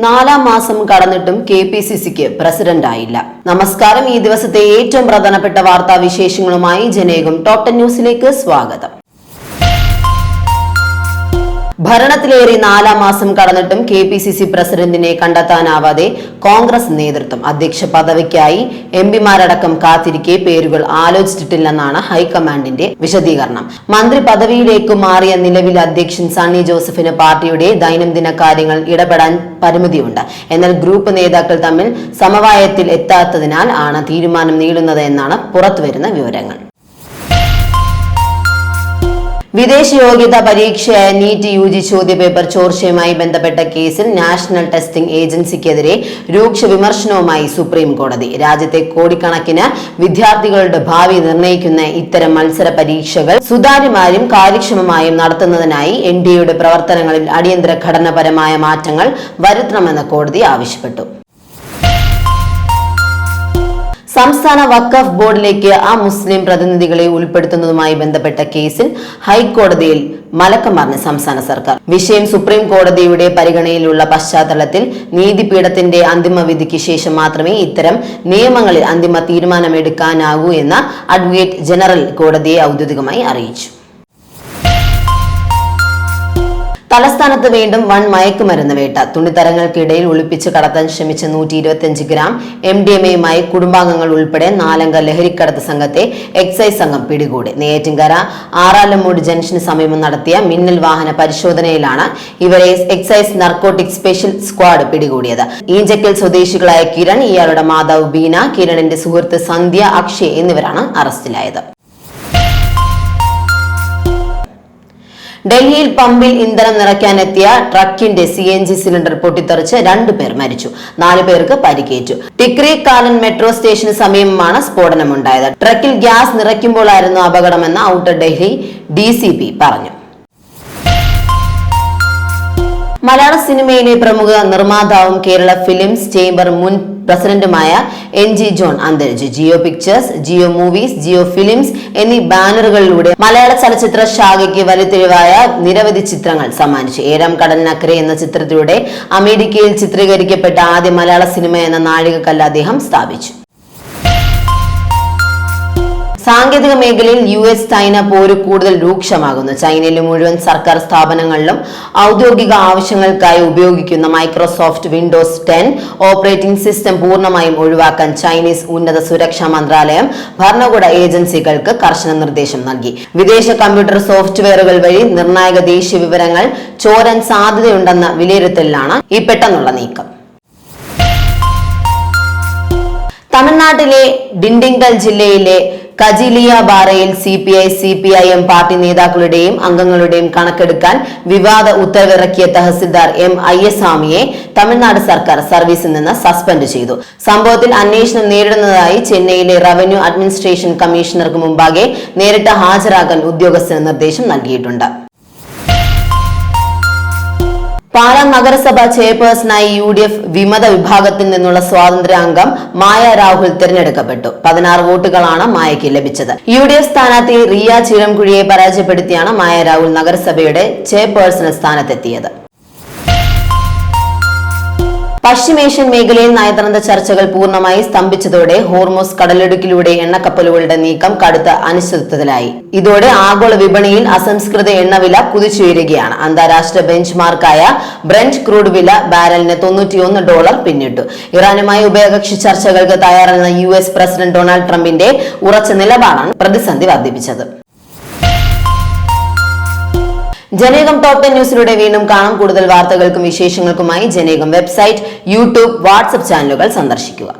നാലാം മാസം കടന്നിട്ടും KPCCക്ക് പ്രസിഡന്റ് ആയില്ല. നമസ്കാരം. ഈ ദിവസത്തെ ഏറ്റവും പ്രധാനപ്പെട്ട വാർത്താ വിശേഷങ്ങളുമായി ജനേകം ടോപ് 10 ന്യൂസിലേക്ക് സ്വാഗതം. ഭരണത്തിലേറി നാലാം മാസം കടന്നിട്ടും KPCC പ്രസിഡന്റിനെ കണ്ടെത്താനാവാതെ കോൺഗ്രസ് നേതൃത്വം അധ്യക്ഷ പദവിക്കായി MP-മാരടക്കം കാത്തിരിക്കെ പേരുകൾ ആലോചിച്ചിട്ടില്ലെന്നാണ് ഹൈക്കമാൻഡിന്റെ വിശദീകരണം. മന്ത്രി പദവിയിലേക്ക് മാറിയ നിലവിലെ അധ്യക്ഷൻ സണ്ണി ജോസഫിന് പാർട്ടിയുടെ ദൈനംദിന കാര്യങ്ങൾ ഇടപെടാൻ പരിമിതിയുണ്ട്. എന്നാൽ ഗ്രൂപ്പ് നേതാക്കൾ തമ്മിൽ സമവായത്തിൽ എത്താത്തതിനാൽ ആണ് തീരുമാനം നീളുന്നത് എന്നാണ് പുറത്തുവരുന്ന വിവരങ്ങൾ. വിദേശ യോഗ്യതാ പരീക്ഷയായ നീറ്റ് UG ചോദ്യപേപ്പർ ചോർച്ചയുമായി ബന്ധപ്പെട്ട കേസിൽ നാഷണൽ ടെസ്റ്റിംഗ് ഏജൻസിക്കെതിരെ രൂക്ഷ വിമർശനവുമായി സുപ്രീം കോടതി. രാജ്യത്തെ കോടിക്കണക്കിന് വിദ്യാർത്ഥികളുടെ ഭാവി നിർണ്ണയിക്കുന്ന ഇത്തരം മത്സര പരീക്ഷകൾ സുതാര്യമായും കാര്യക്ഷമമായും നടത്തുന്നതിനായി NDAയുടെ പ്രവർത്തനങ്ങളിൽ അടിയന്തര ഘടനാപരമായ മാറ്റങ്ങൾ വരുത്തണമെന്ന് കോടതി ആവശ്യപ്പെട്ടു. സംസ്ഥാന വഖഫ് ബോർഡിലേക്ക് മുസ്ലിം പ്രതിനിധികളെ ഉൾപ്പെടുത്തുന്നതുമായി ബന്ധപ്പെട്ട കേസിൽ ഹൈക്കോടതിയിൽ മലക്കം മറിഞ്ഞ സംസ്ഥാന സർക്കാർ. വിഷയം സുപ്രീം കോടതിയുടെ പരിഗണനയിലുള്ള പശ്ചാത്തലത്തിൽ നീതിപീഠത്തിന്റെ അന്തിമ വിധിക്ക് ശേഷം മാത്രമേ ഇത്തരം നിയമങ്ങളിൽ അന്തിമ തീരുമാനമെടുക്കാനാകൂ എന്ന് അഡ്വക്കേറ്റ് ജനറൽ കോടതിയെ ഔദ്യോഗികമായി അറിയിച്ചു. തലസ്ഥാനത്ത് വീണ്ടും വൻ മയക്കുമരുന്ന് വേട്ട. തുണിത്തരങ്ങൾക്കിടയിൽ ഒളിപ്പിച്ച് കടത്താൻ ശ്രമിച്ച 125 ഗ്രാം MDMAയുമായി കുടുംബാംഗങ്ങൾ ഉൾപ്പെടെ 4-അംഗ ലഹരിക്കടത്ത് സംഘത്തെ എക്സൈസ് സംഘം പിടികൂടി. നെയ്യാറ്റിൻകര ആറാലമ്മൂട് ജംഗ്ഷന് സമീപം നടത്തിയ മിന്നൽ വാഹന പരിശോധനയിലാണ് ഇവരെ എക്സൈസ് നർക്കോട്ടിക് സ്പെഷ്യൽ സ്ക്വാഡ് പിടികൂടിയത്. ഈഞ്ചക്കൽ സ്വദേശികളായ കിരൺ, ഇയാളുടെ മാതാവ് ബീന, കിരണിന്റെ സുഹൃത്ത് സന്ധ്യ, അക്ഷയ് എന്നിവരാണ് അറസ്റ്റിലായത്. ഡൽഹിയിൽ പമ്പിൽ ഇന്ധനം നിറയ്ക്കാനെത്തിയ ട്രക്കിന്റെ CNG സിലിണ്ടർ പൊട്ടിത്തെറിച്ച് 2 പേർ മരിച്ചു, 4 പേർക്ക് പരിക്കേറ്റു. ടിക്രി കാലൻ മെട്രോ സ്റ്റേഷന് സമീപമാണ് സ്ഫോടനമുണ്ടായത്. ട്രക്കിൽ ഗ്യാസ് നിറയ്ക്കുമ്പോഴായിരുന്നു അപകടമെന്ന് ഔട്ടർ ഡൽഹി DCP പറഞ്ഞു. മലയാള സിനിമയിലെ പ്രമുഖ നിർമ്മാതാവും കേരള ഫിലിംസ് ചേംബർ മുൻ പ്രസിഡന്റുമായ NG ജോൺ അന്തരിച്ചു. Jio pictures, Jio movies, Jio films എന്നീ ബാനറുകളിലൂടെ മലയാള ചലച്ചിത്ര ശാഖയ്ക്ക് വലിത്തെളിവായ നിരവധി ചിത്രങ്ങൾ സമ്മാനിച്ചു. ഏഴാം കടലിനക്കരെ എന്ന ചിത്രത്തിലൂടെ അമേരിക്കയിൽ ചിത്രീകരിക്കപ്പെട്ട ആദ്യ മലയാള സിനിമ എന്ന നാഴികക്കല്ല് അദ്ദേഹം സ്ഥാപിച്ചു. സാങ്കേതിക മേഖലയിൽ US-ചൈന പോര് കൂടുതൽ രൂക്ഷമാകുന്നു. ചൈനയിലെ മുഴുവൻ സർക്കാർ സ്ഥാപനങ്ങളിലും ഔദ്യോഗിക ആവശ്യങ്ങൾക്കായി ഉപയോഗിക്കുന്ന മൈക്രോസോഫ്റ്റ് വിൻഡോസ് 10 ഓപ്പറേറ്റിംഗ് സിസ്റ്റം പൂർണ്ണമായും ഒഴിവാക്കാൻ ചൈനീസ് ഉന്നത സുരക്ഷാ മന്ത്രാലയം ഭരണകൂട ഏജൻസികൾക്ക് കർശന നിർദ്ദേശം നൽകി. വിദേശ കമ്പ്യൂട്ടർ സോഫ്റ്റ്വെയറുകൾ വഴി നിർണായക ദേശീയ വിവരങ്ങൾ ചോരാൻ സാധ്യതയുണ്ടെന്ന വിലയിരുത്തലിലാണ് ഈ പെട്ടെന്നുള്ള നീക്കം. തമിഴ്നാട്ടിലെ ഡിണ്ടിഗൽ ജില്ലയിലെ കജിലിയാബാറയിൽ CPI-CPIM പാർട്ടി നേതാക്കളുടെയും അംഗങ്ങളുടെയും കണക്കെടുക്കാൻ വിവാദ ഉത്തരവിറക്കിയ തഹസിൽദാർ M. അയ്യസ്വാമിയെ തമിഴ്നാട് സർക്കാർ സർവീസിൽ നിന്ന് സസ്പെൻഡ് ചെയ്തു. സംഭവത്തിൽ അന്വേഷണം നേരിടുന്നതായി ചെന്നൈയിലെ റവന്യൂ അഡ്മിനിസ്ട്രേഷൻ കമ്മീഷണർക്ക് മുമ്പാകെ നേരിട്ട് ഹാജരാകാൻ ഉദ്യോഗസ്ഥന് നിർദ്ദേശം നൽകിയിട്ടുണ്ട്. പാലാ നഗരസഭ ചെയർപേഴ്സണായി UDF വിമത വിഭാഗത്തിൽ നിന്നുള്ള സ്വാതന്ത്ര്യ അംഗം മായ രാഹുൽ തിരഞ്ഞെടുക്കപ്പെട്ടു. 16 വോട്ടുകളാണ് മായയ്ക്ക് ലഭിച്ചത്. UDF സ്ഥാനാർത്ഥി റിയ ചിറംകുഴിയെ പരാജയപ്പെടുത്തിയാണ് മായ രാഹുൽ നഗരസഭയുടെ ചെയർപേഴ്സണൽ സ്ഥാനത്തെത്തിയത്. പശ്ചിമേഷ്യൻ മേഖലയിൽ നയതന്ത്ര ചർച്ചകൾ പൂർണ്ണമായി സ്തംഭിച്ചതോടെ ഹോർമോസ് കടലിടുക്കിലൂടെ എണ്ണക്കപ്പലുകളുടെ നീക്കം കടുത്ത അനിശ്ചിതത്വത്തിലായി. ഇതോടെ ആഗോള വിപണിയിൽ അസംസ്കൃത എണ്ണവില കുതിച്ചുയരുകയാണ്. അന്താരാഷ്ട്ര ബെഞ്ച് മാർക്കായ ബ്രന്റ് ക്രൂഡ് വില ബാരലിന് $91 പിന്നിട്ടു. ഇറാനുമായി ഉഭയകക്ഷി ചർച്ചകൾക്ക് തയ്യാറെന്ന US പ്രസിഡന്റ് ഡൊണാൾഡ് ട്രംപിന്റെ ഉറച്ച നിലപാടാണ് പ്രതിസന്ധി വർദ്ധിപ്പിച്ചത്. ജനേകം ടോപ് 10 ന്യൂസിലൂടെ വീണ്ടും കാണാം. കൂടുതൽ വാർത്തകൾക്കും വിശേഷങ്ങൾക്കുമായി ജനേകം വെബ്സൈറ്റ്, YouTube, വാട്സ്ആപ്പ് ചാനലുകൾ സന്ദർശിക്കുക.